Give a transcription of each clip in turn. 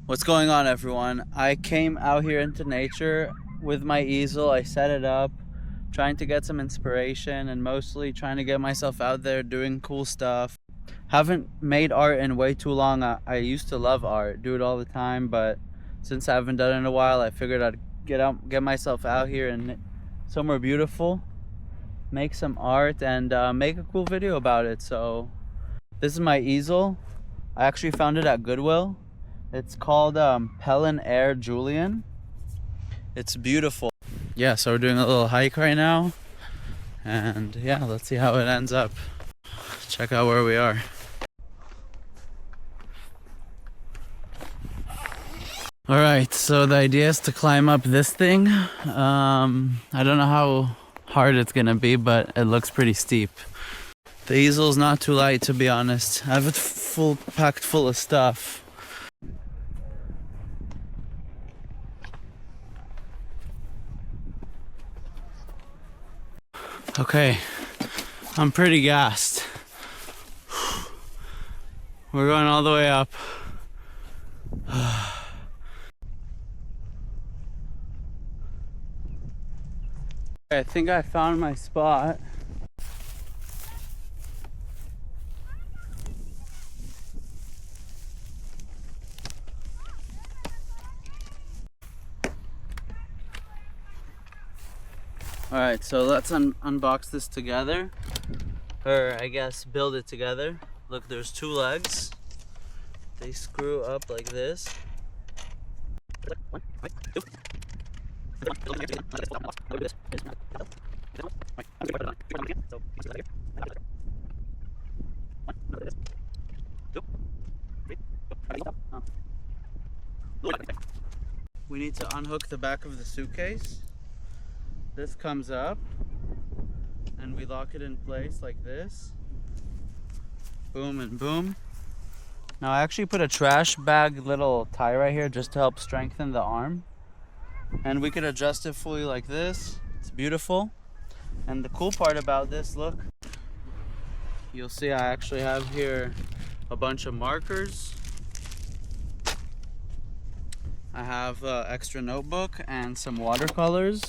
What's going on, everyone? I came out here into nature with my easel. I set it up, trying to get some inspiration and mostly trying to get myself out there doing cool stuff. Haven't made art in way too long. I used to love art, do it all the time, but since I haven't done it in a while, I figured I'd get myself out here and somewhere beautiful, make some art, and make a cool video about it. So this is my easel. I actually found it at Goodwill. It's called Pelin Air Jullian. It's beautiful. Yeah, so we're doing a little hike right now. And yeah, let's see how it ends up. Check out where we are. Alright, so the idea is to climb up this thing. I don't know how hard it's gonna be, but it looks pretty steep. The easel's not too light, to be honest. I have it packed full of stuff. Okay, I'm pretty gassed. We're going all the way up. I think I found my spot. Alright, so let's unbox this together. Or I guess build it together. Look, there's two legs. They screw up like this. We need to unhook the back of the suitcase. This comes up and we lock it in place like this. Boom and boom. Now I actually put a trash bag little tie right here just to help strengthen the arm. And we could adjust it fully like this. It's beautiful. And the cool part about this, look, you'll see I actually have here a bunch of markers. I have an extra notebook and some watercolors,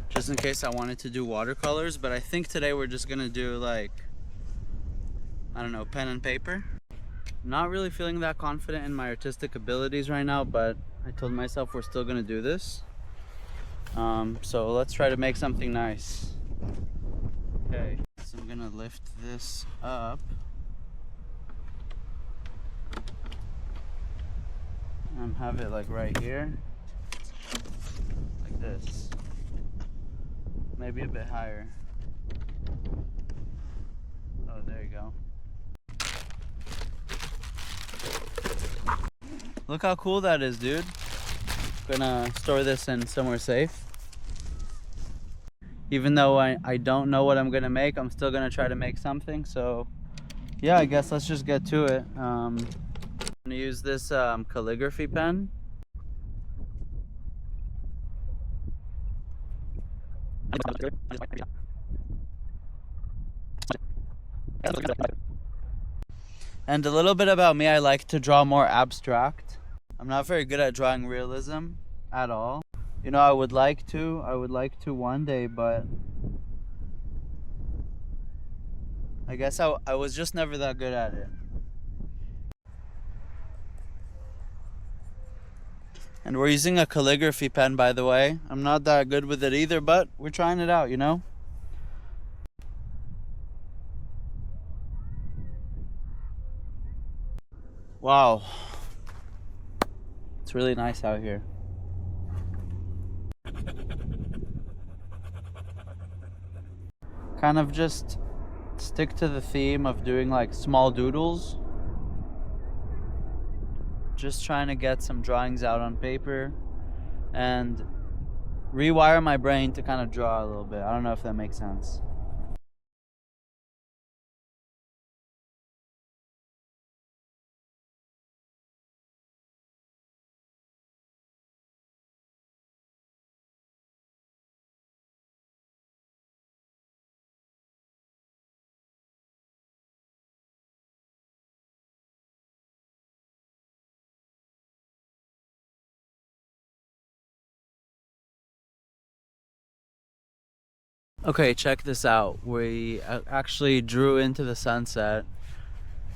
just in case I wanted to do watercolors, but I think today we're just gonna do like, I don't know, pen and paper. Not really feeling that confident in my artistic abilities right now, but I told myself we're still gonna do this. So let's try to make something nice. Okay, so I'm gonna lift this up. And have it like right here. Like this. Maybe a bit higher. Oh, there you go. Look how cool that is, dude. Gonna store this in somewhere safe. Even though I don't know what I'm gonna make, I'm still gonna try to make something. So yeah, I guess let's just get to it. I'm gonna use this calligraphy pen. And a little bit about me, I like to draw more abstract. I'm not very good at drawing realism at all. You know, I would like to one day, but I guess I was just never that good at it. And we're using a calligraphy pen, by the way. I'm not that good with it either, but we're trying it out, you know? Wow. It's really nice out here. Kind of just stick to the theme of doing like small doodles. Just trying to get some drawings out on paper and rewire my brain to kind of draw a little bit. I don't know if that makes sense. Okay, check this out. We actually drew into the sunset.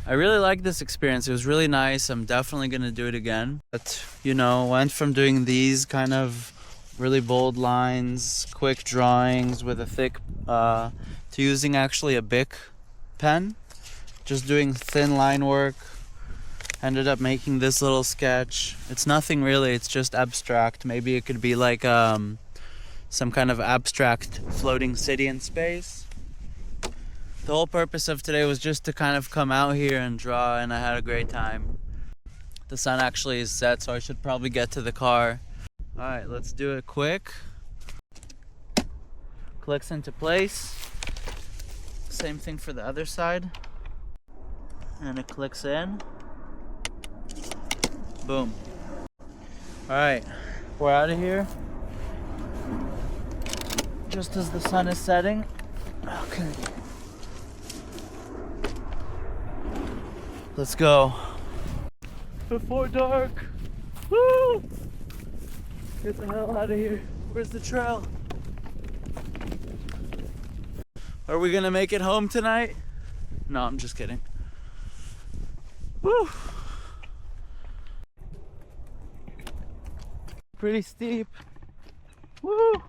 I really like this experience. It was really nice. I'm definitely gonna do it again. But, you know, went from doing these kind of really bold lines, quick drawings with a thick, to using actually a Bic pen. Just doing thin line work. Ended up making this little sketch. It's nothing really, it's just abstract. Maybe it could be like some kind of abstract floating city in space. The whole purpose of today was just to kind of come out here and draw, and I had a great time. The sun actually is set, so I should probably get to the car. Alright, let's do it quick. Clicks into place. Same thing for the other side. And it clicks in. Boom. Alright, we're out of here. Just as the sun is setting. Okay. Let's go. Before dark. Woo! Get the hell out of here. Where's the trail? Are we gonna make it home tonight? No, I'm just kidding. Woo! Pretty steep. Woo!